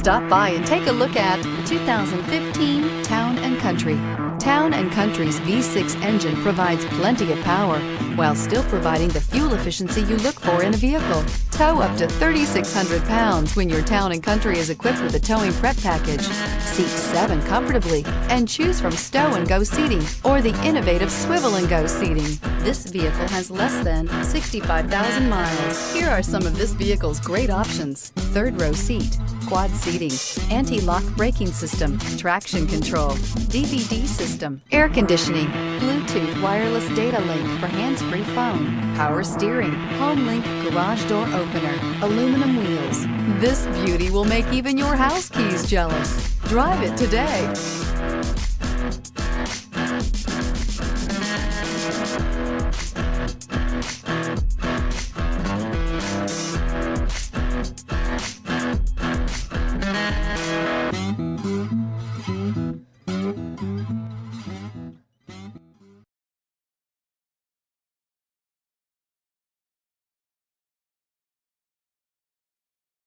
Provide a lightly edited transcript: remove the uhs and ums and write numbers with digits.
Stop by and take a look at the 2015 Town & Country. Town & Country's V6 engine provides plenty of power while still providing the fuel efficiency you look for in a vehicle. Tow up to 3,600 pounds when your Town & Country is equipped with a towing prep package. Seat 7 comfortably and choose from stow and go seating or the innovative swivel and go seating. This vehicle has less than 65,000 miles. Here are some of this vehicle's great options: third row seat, quad seating, anti-lock braking system, traction control, DVD system, air conditioning, Bluetooth wireless data link for hands-free phone, power steering, home link garage door opener, aluminum wheels. This beauty will make even your house keys jealous. Drive it today.